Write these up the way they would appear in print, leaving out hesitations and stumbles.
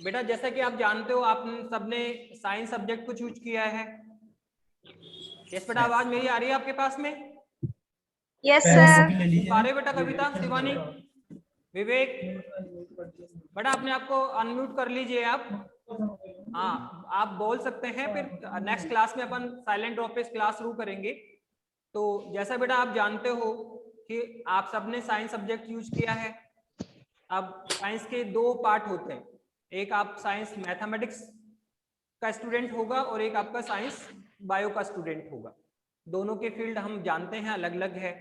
बेटा जैसा कि आप जानते हो, आप सबने साइंस सब्जेक्ट को चूज किया है। यस बेटा, आवाज मेरी आ रही है आपके पास में? Yes sir. आ रहे बेटा? कविता, शिवानी, विवेक, बेटा अपने आप को अनम्यूट कर लीजिए आप। हाँ, आप बोल सकते हैं। फिर नेक्स्ट क्लास में अपन साइलेंट ड्रॉप पे क्लास शुरू करेंगे। तो जैसा बेटा आप जानते हो कि आप सबने साइंस सब्जेक्ट यूज किया है। अब साइंस के दो पार्ट होते हैं, एक आप साइंस मैथमेटिक्स का स्टूडेंट होगा और एक आपका साइंस बायो का स्टूडेंट होगा। दोनों के फील्ड हम जानते हैं अलग अलग है।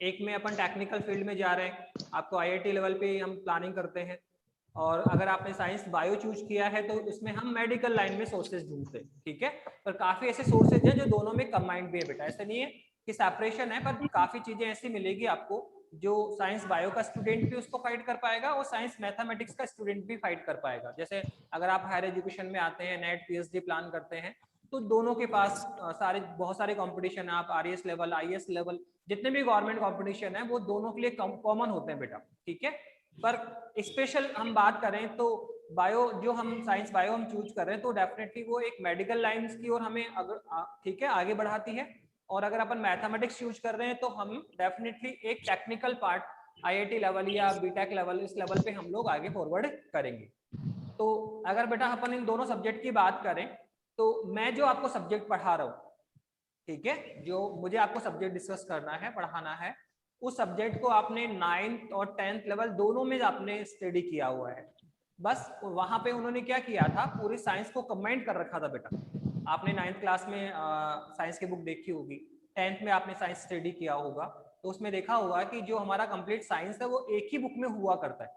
एक में अपन टेक्निकल फील्ड में जा रहे हैं, आपको आईआईटी लेवल पे हम प्लानिंग करते हैं। और अगर आपने साइंस बायो चूज किया है तो उसमें हम मेडिकल लाइन में सोर्सेज ढूंढते हैं, ठीक है। पर काफी ऐसे सोर्सेज हैं जो दोनों में कंबाइंड भी है बेटा, ऐसा नहीं है कि सेपरेशन है, पर काफी चीजें ऐसी मिलेगी आपको जो साइंस बायो का स्टूडेंट भी उसको फाइट कर पाएगा और साइंस मैथमेटिक्स का स्टूडेंट भी फाइट कर पाएगा। जैसे अगर आप हायर एजुकेशन में आते हैं, नेट पीएचडी प्लान करते हैं, तो दोनों के पास बहुत सारे कंपटीशन है। आप आरईएस लेवल, आईएएस लेवल, जितने भी गवर्नमेंट कंपटीशन है वो दोनों के लिए कॉमन होते हैं बेटा, ठीक है। पर स्पेशल हम बात करें तो बायो, जो हम साइंस बायो हम चूज कर रहे हैं, तो डेफिनेटली वो एक मेडिकल लाइंस की ओर हमें अगर ठीक है आगे बढ़ाती है। और अगर अपन मैथमेटिक्स यूज कर रहे हैं तो हम डेफिनेटली एक टेक्निकल पार्ट आईआईटी लेवल या बीटेक लेवल, इस लेवल पे हम लोग आगे फॉरवर्ड करेंगे। तो अगर बेटा अपन इन दोनों सब्जेक्ट की बात करें तो मैं जो आपको सब्जेक्ट पढ़ा रहा हूँ, ठीक है, जो मुझे आपको सब्जेक्ट डिस्कस करना है, पढ़ाना है, उस सब्जेक्ट को आपने 9th और 10th लेवल दोनों में आपने स्टडी किया हुआ है। बस वहां पे उन्होंने क्या किया था, पूरी साइंस को कंबाइन कर रखा था बेटा। आपने 9th क्लास में साइंस की बुक देखी होगी, 10th में आपने साइंस स्टडी किया होगा, तो उसमें देखा होगा कि जो हमारा कंप्लीट साइंस है वो एक ही बुक में हुआ करता है।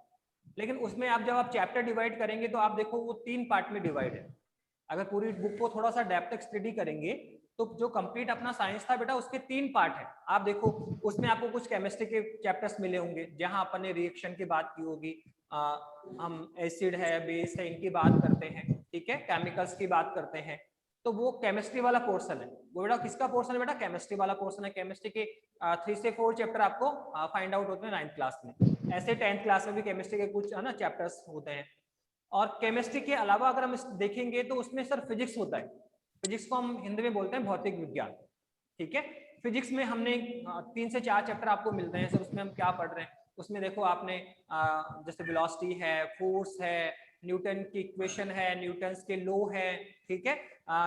लेकिन उसमें आप जब आप चैप्टर डिवाइड करेंगे तो आप देखो वो 3 पार्ट में डिवाइड है। अगर पूरी बुक को थोड़ा सा डेप्थ तक स्टडी करेंगे तो जो कंप्लीट अपना साइंस था बेटा उसके 3 पार्ट है। आप देखो उसमें आपको कुछ केमिस्ट्री के चैप्टर्स मिले होंगे जहां अपन ने रिएक्शन की बात की होगी, हम एसिड है, बेस है, इनकी बात करते हैं, ठीक है, केमिकल्स की बात करते हैं। तो वो केमिस्ट्री वाला पोर्शन है। वो बेटा किसका पोर्शन है बेटा? केमिस्ट्री वाला पोर्शन है। केमिस्ट्री के 3 से 4 चैप्टर आपको फाइंड आउट होते हैं 9th क्लास में। ऐसे 10th क्लास में भी केमिस्ट्री के कुछ है ना चैप्टर्स होते हैं। और केमिस्ट्री के अलावा अगर हम देखेंगे तो उसमें सर फिजिक्स होता है। फिजिक्स को हम हिंदी में बोलते हैं भौतिक विज्ञान, ठीक है। फिजिक्स में हमने 3 से 4 चैप्टर आपको मिलते हैं सर। उसमें हम क्या पढ़ रहे हैं, उसमें देखो आपने जैसे वेलोसिटी है, फोर्स है, न्यूटन की इक्वेशन है, न्यूटन्स के लॉ है, ठीक है।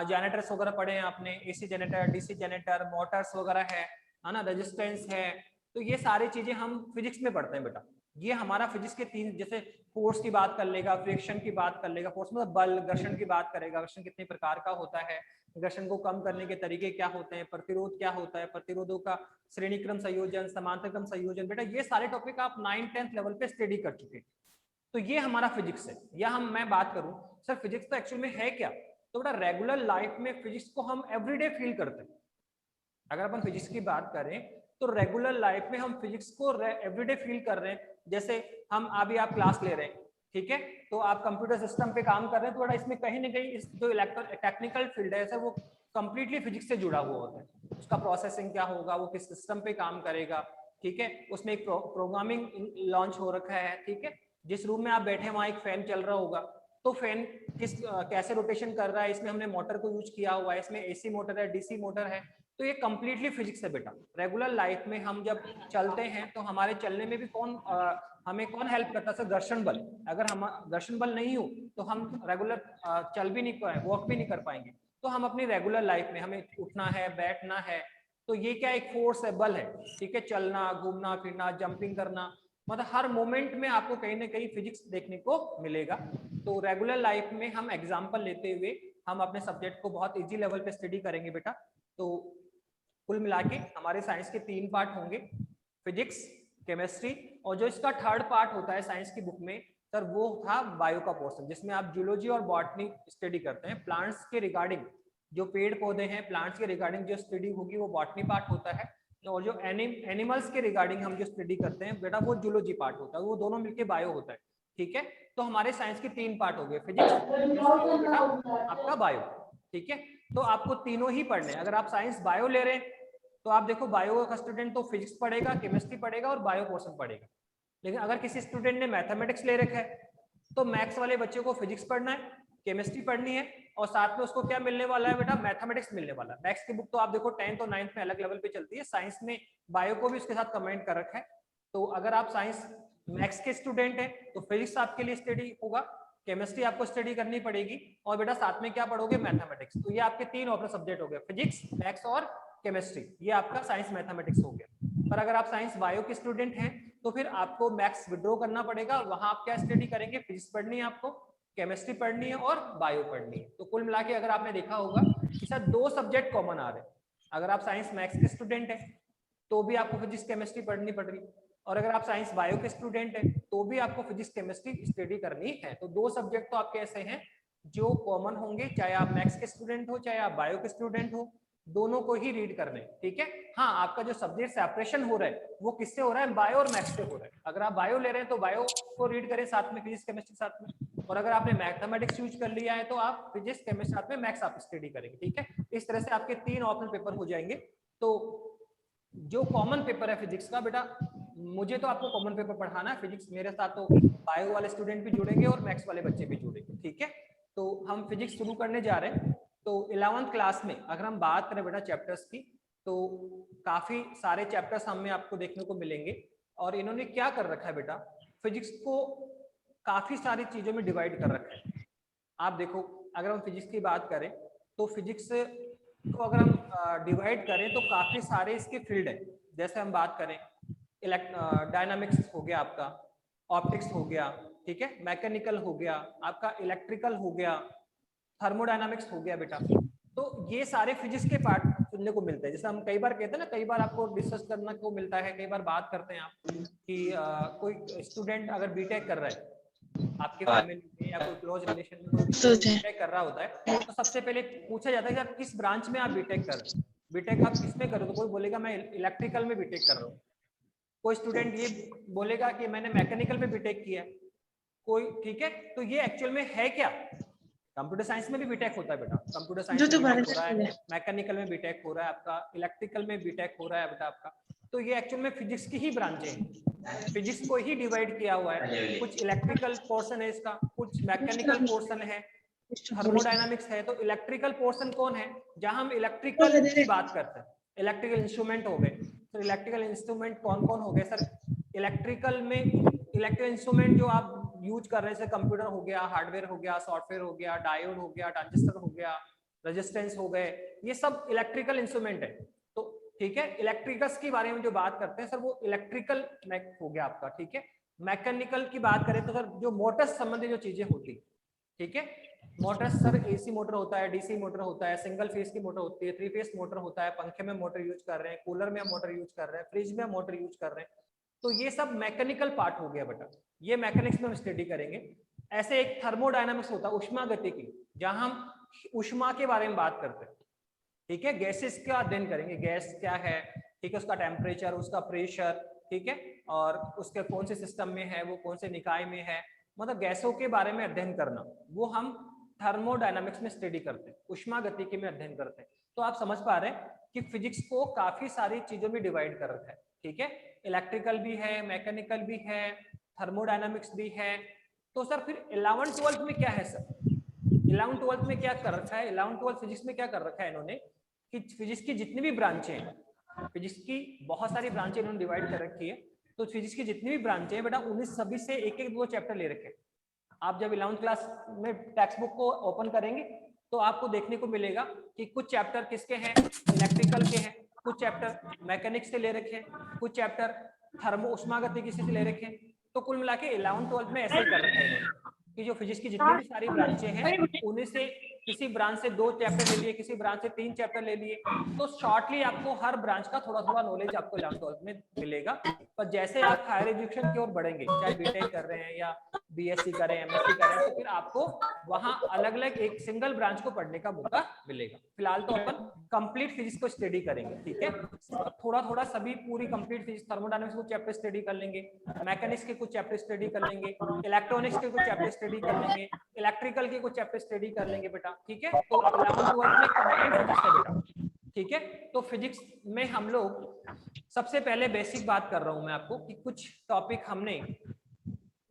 जनरेटर्स वगैरह पढ़े हैं आपने, AC generator, DC generator, Motors वगैरह है ना, रेजिस्टेंस है। तो ये सारी चीजें हम फिजिक्स में पढ़ते हैं बेटा। ये हमारा फिजिक्स के 3, जैसे फोर्स की बात कर लेगा, फ्रिक्शन की बात कर लेगा, फोर्स मतलब बल, घर्षण की बात करेगा, घर्षण कितने प्रकार का होता है, घर्षण को कम करने के तरीके क्या होते हैं, प्रतिरोध क्या होता है, प्रतिरोधों का श्रेणी क्रम संयोजन, समांतर क्रम संयोजन। बेटा ये सारे टॉपिक आप 9th 10th लेवल पे स्टडी कर चुके हैं। तो ये हमारा फिजिक्स है। या मैं बात करूं सर फिजिक्स तो एक्चुअल में है क्या, तो बेटा रेगुलर लाइफ में फिजिक्स को हम एवरीडे फील करते हैं। अगर अपन फिजिक्स की बात करें तो रेगुलर लाइफ में हम फिजिक्स को एवरीडे फील कर रहे हैं। जैसे हम अभी आप क्लास ले रहे हैं, ठीक है, तो आप कंप्यूटर सिस्टम पे काम कर रहे हैं, तो बड़ा इसमें कहीं ना कहीं इस जो टेक्निकल फील्ड है सर वो कंप्लीटली फिजिक्स से जुड़ा हुआ होता है। उसका प्रोसेसिंग क्या होगा, वो किस सिस्टम पे काम करेगा, ठीक है, उसमें एक प्रोग्रामिंग लॉन्च हो रखा है, ठीक है। जिस रूम में आप बैठे हैं वहां एक फैन चल रहा होगा, तो फैन कैसे रोटेशन कर रहा है, इसमें हमने मोटर को यूज किया हुआ है, इसमें एसी मोटर है, डीसी मोटर है। तो ये कंप्लीटली फिजिक्स है बेटा। रेगुलर लाइफ में हम जब चलते हैं तो हमारे चलने में भी हमें कौन हेल्प करता है सर? घर्षण बल। अगर हम घर्षण बल नहीं हो तो हम रेगुलर चल भी नहीं पाए, वॉक भी नहीं कर पाएंगे। तो हम अपनी रेगुलर लाइफ में हमें उठना है, बैठना है, तो ये क्या एक फोर्स है, बल है, ठीक है। चलना, घूमना फिरना, जंपिंग करना, मतलब हर मोमेंट में आपको कहीं ना कहीं फिजिक्स देखने को मिलेगा। तो रेगुलर लाइफ में हम एग्जाम्पल लेते हुए हम अपने सब्जेक्ट को बहुत इजी लेवल पे स्टडी करेंगे बेटा। तो कुल मिला के हमारे साइंस के 3 पार्ट होंगे, फिजिक्स, केमिस्ट्री, और जो इसका 3rd पार्ट होता है साइंस की बुक में सर वो था बायो का पोर्शन, जिसमें आप जूलॉजी और बॉटनी स्टडी करते हैं। प्लांट्स के रिगार्डिंग, जो पेड़ पौधे हैं, प्लांट्स के रिगार्डिंग जो स्टडी होगी वो बॉटनी पार्ट होता है। और जो एनिमल्स के रिगार्डिंग हम जो स्टडी करते हैं बेटा वो जूलॉजी पार्ट होता है। वो दोनों मिलके बायो होता है, ठीक है। तो हमारे साइंस के 3 पार्ट हो गए, फिजिक्स, केमिस्ट्री और बेटा आपका बायो, ठीक है। तो आपको तीनों ही पढ़ने। अगर आप साइंस बायो ले रहे हैं तो आप देखो बायो का स्टूडेंट तो फिजिक्स पढ़ेगा, केमिस्ट्री पढ़ेगा और बायो पोर्शन पढ़ेगा। लेकिन अगर किसी स्टूडेंट ने मैथमेटिक्स ले रखा है तो मैथ्स वाले बच्चे को फिजिक्स पढ़ना है, केमिस्ट्री पढ़नी है, और साथ में उसको क्या मिलने वाला है बेटा, मैथमेटिक्स मिलने वाला है। मैथ्स की बुक तो आप देखो 10th और 9th में अलग लेवल पे चलती है, साइंस में बायो को भी उसके साथ कमेंट कर रखा है। तो अगर आप साइंस मैथ्स के स्टूडेंट हैं तो फिजिक्स आपके लिए स्टडी होगा, केमिस्ट्री आपको स्टडी करनी पड़ेगी, और बेटा साथ में क्या पढ़ोगे, मैथमेटिक्स। तो ये आपके 3 ऑप्शनल सब्जेक्ट हो गए, फिजिक्स, मैथ्स और केमिस्ट्री, ये आपका साइंस मैथमेटिक्स हो गया। पर अगर आप साइंस बायो के स्टूडेंट हैं तो फिर आपको मैथ्स विड्रॉ करना पड़ेगा, वहां आप क्या स्टडी करेंगे, फिजिक्स पढ़नी है आपको, केमिस्ट्री पढ़नी है और बायो पढ़नी है। तो कुल मिला के अगर आपने देखा होगा कि सर 2 सब्जेक्ट कॉमन आ रहे हैं। अगर आप साइंस मैथ्स के स्टूडेंट हैं तो भी आपको फिजिक्स केमिस्ट्री पढ़नी पड़ रही, और अगर आप साइंस बायो के स्टूडेंट हैं तो भी आपको फिजिक्स केमिस्ट्री स्टडी करनी है। तो 2 सब्जेक्ट तो आपके ऐसे हैं जो कॉमन होंगे, चाहे आप मैथ्स के स्टूडेंट हो चाहे आप बायो के स्टूडेंट हो, दोनों को ही रीड करने, ठीक है। हाँ, आपका जो सब्जेक्ट सेपरेशन हो रहा है वो किससे हो रहा है, बायो और मैथ्स से हो रहा है। अगर आप बायो ले रहे हैं तो बायो को रीड करें साथ में फिजिक्स केमिस्ट्री साथ में, और अगर आपने मैथमेटिक्स यूज कर लिया है तो आप फिजिक्स केमिस्ट्री साथ में मैथ्स आप स्टडी करेंगे, ठीक है। इस तरह से आपके 3 ऑप्शनल पेपर हो जाएंगे। तो जो कॉमन पेपर है फिजिक्स का बेटा, मुझे तो आपको कॉमन पेपर पढ़ाना है फिजिक्स, मेरे साथ तो बायो वाले स्टूडेंट भी जुड़ेंगे और मैथ्स वाले बच्चे भी जुड़ेंगे, ठीक है। तो हम फिजिक्स शुरू करने जा रहे हैं। तो 11th क्लास में अगर हम बात करें बेटा चैप्टर्स की, तो काफी सारे चैप्टर्स हमें आपको देखने को मिलेंगे। और इन्होंने क्या कर रखा है बेटा, फिजिक्स को काफी सारी चीजों में डिवाइड कर रखा है। आप देखो, अगर हम फिजिक्स की बात करें तो फिजिक्स को अगर हम डिवाइड करें तो काफी सारे इसके फील्ड है। जैसे हम बात करें डायनामिक्स हो गया आपका, ऑप्टिक्स हो गया, ठीक है, मैकेनिकल हो गया आपका, इलेक्ट्रिकल हो गया, थर्मोडायनामिक्स हो गया बेटा। तो ये सारे फिजिक्स के पार्ट सुनने को मिलते हैं। जैसे हम कई बार कहते हैं ना, कई बार आपको डिस्कस करने को मिलता है, कई बार बात करते हैं आप कि कोई स्टूडेंट अगर बीटेक कर रहा है आपके फैमिली में या कोई क्लोज रिलेशन में कोई बीटेक कर रहा होता है, तो सबसे पहले पूछा जाता है कि आप किस ब्रांच में आप बीटेक कर रहे हैं, बीटेक आप किस में कर रहे हो। तो कोई बोलेगा मैं इलेक्ट्रिकल में बीटेक कर रहा हूँ, कोई स्टूडेंट ये बोलेगा कि मैंने मैकेनिकल में बीटेक किया, कोई, ठीक है। तो ये एक्चुअल में है क्या, कंप्यूटर साइंस में भी बीटेक होता है बेटा, कंप्यूटर साइंस में बीटेक हो रहा है, मैकेनिकल में बीटेक हो रहा है आपका, इलेक्ट्रिकल में बीटेक हो रहा है बेटा आपका। तो ये एक्चुअल में फिजिक्स की ही ब्रांचें हैं, फिजिक्स को ही डिवाइड किया हुआ है। कुछ इलेक्ट्रिकल पोर्शन है इसका, कुछ मैकेनिकल पोर्शन है, थर्मोडायनामिक्स है। तो इलेक्ट्रिकल पोर्शन कौन है, जहां हम इलेक्ट्रिकल की बात करते हैं, इलेक्ट्रिकल इंस्ट्रूमेंट हो गए। सर इलेक्ट्रिकल इंस्ट्रूमेंट कौन कौन हो गए सर, इलेक्ट्रिकल में इलेक्ट्रिकल इंस्ट्रूमेंट जो आप यूज कर रहे हैं, जैसे कंप्यूटर हो गया, हार्डवेयर हो गया, सॉफ्टवेयर हो गया, डायोड हो गया, ट्रांजिस्टर हो गया, रेजिस्टेंस हो गए, ये सब इलेक्ट्रिकल इंस्ट्रूमेंट है। तो ठीक है, इलेक्ट्रिकल्स के बारे में जो बात करते हैं सर वो इलेक्ट्रिकल हो गया आपका, ठीक है। मैकेनिकल की बात करें तो सर जो मोटर्स संबंधी जो चीजें होती, ठीक है, मोटर्स सर एसी मोटर होता है, डीसी मोटर होता है, सिंगल फेज की मोटर होती है, 3 फेज मोटर होता है, पंखे में मोटर यूज कर रहे हैं, कूलर में मोटर यूज कर रहे हैं, फ्रिज में मोटर यूज कर रहे हैं। तो ये सब मैकेनिकल पार्ट हो गया बेटा, ये मैकेनिक्स में हम स्टडी करेंगे। ऐसे एक थर्मोडायनामिक्स होता है उष्मा गति की, जहां हम उष्मा के बारे में बात करते हैं, ठीक है, गैसेस का अध्ययन करेंगे, गैस क्या है, ठीक है, उसका टेम्परेचर, उसका प्रेशर, ठीक है, और उसके कौन से सिस्टम में है, वो कौन से निकाय में है, मतलब गैसों के बारे में अध्ययन करना, वो हम थर्मोडायनामिक्स में स्टडी करते हैं, उष्मा गतिकी में अध्ययन करते हैं। तो आप समझ पा रहे हैं कि फिजिक्स को काफी सारी चीजों में डिवाइड कर रखा है, ठीक है, इलेक्ट्रिकल भी है, मैकेनिकल भी है, थर्मोडायनामिक्स भी है। तो सर फिर 11th 12th में क्या है सर, 11th 12th में क्या कर रखा है, 11th 12th फिजिक्स में क्या कर रखा है इन्होंने कि फिजिक्स की जितनी भी ब्रांचें हैं, फिजिक्स की बहुत सारी ब्रांचें इन्होंने डिवाइड कर रखी है। तो फिजिक्स की जितनी भी ब्रांचें हैं बेटा, उन्हें सभी से एक एक 2 चैप्टर ले रखे हैं। आप जब 11th क्लास में टेक्स्ट बुक को ओपन करेंगे तो आपको देखने को मिलेगा कि कुछ चैप्टर किसके हैं, इलेक्ट्रिकल के हैं, कुछ चैप्टर मैकेनिक्स से ले रखे हैं, कुछ चैप्टर थर्मो उष्मागतिकी से ले रखे हैं। तो कुल मिला के 11th 12th में ऐसे ही कर रखा है इन्होंने कि जो फिजिक्स की जितनी भी सारी ब्रांचें हैं उन्हीं से किसी ब्रांच से 2 चैप्टर ले लिए, किसी ब्रांच से 3 चैप्टर ले लिए। तो शॉर्टली आपको हर ब्रांच का थोड़ा थोड़ा नॉलेज आपको 11th 12th में मिलेगा। पर जैसे आप हायर एजुकेशन की ओर बढ़ेंगे, चाहे बीटेक कर रहे हैं या बीएससी करें, एमएससी करें, तो फिर आपको वहां अलग अलग एक सिंगल ब्रांच को पढ़ने का मौका मिलेगा। फिलहाल तो अपन कंप्लीट फिजिक्स को स्टडी करेंगे, ठीक है, थोड़ा थोड़ा सभी पूरी कंप्लीट फिजिक्स, थर्मोडायनामिक्स को चैप्टर स्टडी कर लेंगे, मैकेनिक्स के कुछ चैप्टर स्टडी कर लेंगे, इलेक्ट्रॉनिक्स के कुछ चैप्टर स्टडी कर लेंगे, इलेक्ट्रिकल के कुछ चैप्टर स्टडी कर लेंगे बेटा, ठीक है। तो 11th 12th में कंप्लीट फिजिक्स है बेटा, ठीक है। तो फिजिक्स में हम लोग सबसे पहले बेसिक बात कर रहा हूं मैं आपको कि कुछ टॉपिक हमने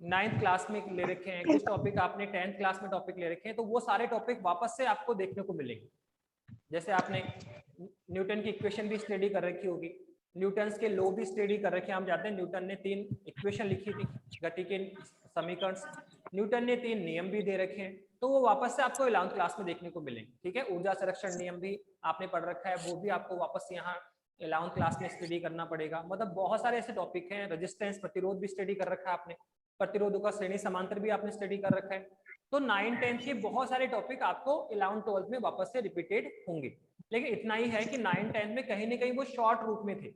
9th क्लास में ले रखे हैं, कुछ टॉपिक आपने 10th क्लास में टॉपिक ले रखे हैं, तो वो सारे टॉपिक वापस से आपको देखने को मिलेंगे। जैसे आपने न्यूटन की इक्वेशन भी स्टडी कर रखी होगी, न्यूटन्स के लॉ भी स्टडी कर रखे हैं। हम जानते हैं न्यूटन ने 3 इक्वेशन लिखी थी गति के समीकरण, न्यूटन ने 3 नियम भी दे रखे हैं, तो वो वापस से आपको 11th क्लास में देखने को मिलेंगे। ठीक है, ऊर्जा संरक्षण नियम भी आपने पढ़ रखा है, वो भी आपको वापस से यहाँ 11th क्लास में स्टडी करना पड़ेगा। मतलब बहुत सारे ऐसे टॉपिक हैं, रेजिस्टेंस प्रतिरोध भी स्टडी कर रखा है आपने, प्रतिरोधों का श्रेणी समांतर भी आपने स्टडी कर रखा है। तो 9th 10th के बहुत सारे टॉपिक आपको 11th 12th में वापस से रिपीटेड होंगे, लेकिन इतना ही है कि 9th 10th में कहीं ना कहीं वो शॉर्ट रूप में थे।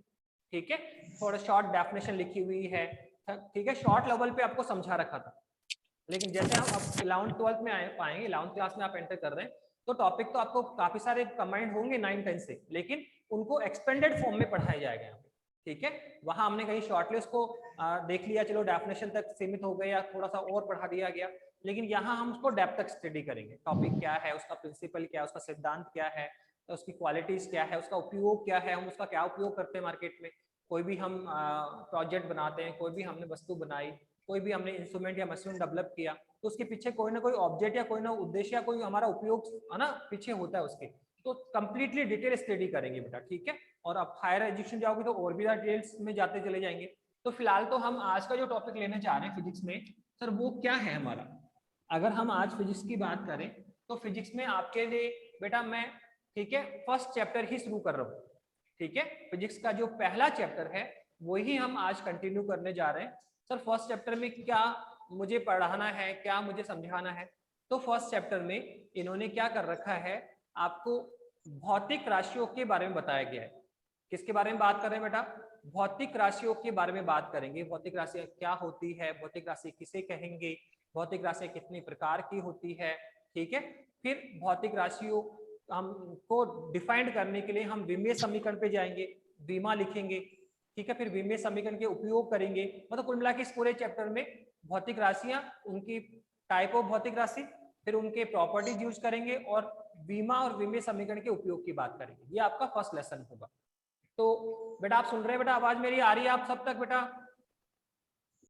ठीक है, थोड़ा शॉर्ट डेफिनेशन लिखी हुई है, ठीक है, शॉर्ट लेवल पे आपको समझा रखा था। लेकिन जैसे हम अब 11th 12th में पाएंगे, 11th क्लास में आप एंटर कर रहे हैं, तो टॉपिक तो आपको काफी सारे कंबाइंड होंगे 9 10 से, लेकिन उनको एक्सपेंडेड फॉर्म में पढ़ाया जाएगा यहाँ पे। ठीक है, वहां हमने कहीं शॉर्ट लिस्ट को देख लिया, चलो डेफिनेशन तक सीमित हो गए या थोड़ा सा और बढ़ा दिया गया, लेकिन यहाँ हम उसको डेप्थ तक स्टडी करेंगे। टॉपिक क्या है, उसका प्रिंसिपल क्या है, उसका सिद्धांत क्या है, उसकी क्वालिटीज क्या है, उसका उपयोग क्या है, हम उसका क्या उपयोग करते हैं मार्केट में। कोई भी हम प्रोजेक्ट बनाते हैं, कोई भी हमने वस्तु बनाई, कोई भी हमने इंस्ट्रूमेंट या मशीन डेवलप किया, तो उसके पीछे कोई ना कोई ऑब्जेक्ट या कोई ना उद्देश्य या कोई हमारा उपयोग है ना पीछे होता है उसके, तो कंप्लीटली डिटेल स्टडी करेंगे बेटा। ठीक है, और अब हायर एजुकेशन जाओगे तो और भी डिटेल्स में जाते चले जाएंगे। तो फिलहाल तो हम आज का जो टॉपिक लेने जा रहे हैं फिजिक्स में, सर वो क्या है हमारा, अगर हम आज फिजिक्स की बात करें तो फिजिक्स में आपके लिए बेटा मैं, ठीक है, फर्स्ट चैप्टर ही शुरू कर रहा हूँ। ठीक है, फिजिक्स का जो पहला चैप्टर है वही हम आज कंटिन्यू करने जा रहे हैं। सर फर्स्ट चैप्टर में क्या मुझे पढ़ाना है, क्या मुझे समझाना है? तो फर्स्ट चैप्टर में इन्होंने क्या कर रखा है, आपको भौतिक राशियों के बारे में बताया गया है। किसके बारे में बात कर रहे हैं बेटा? भौतिक राशियों के बारे में बात करेंगे। भौतिक राशि क्या होती है, भौतिक राशि किसे कहेंगे, भौतिक राशि कितनी प्रकार की होती है। ठीक है, फिर भौतिक राशियों हमको डिफाइंड करने के लिए हम विमीय समीकरण पे जाएंगे, विमा लिखेंगे। ठीक है, फिर विमीय समीकरण के उपयोग करेंगे। मतलब कुल मिला के इस पूरे चैप्टर में भौतिक राशियां, उनकी टाइप ऑफ भौतिक राशि, फिर उनके प्रॉपर्टीज यूज करेंगे और विमा और विमीय समीकरण के उपयोग की बात करेंगे। ये आपका फर्स्ट लेसन होगा। तो बेटा आप सुन रहे हैं बेटा, आवाज मेरी आ रही है आप सब तक बेटा?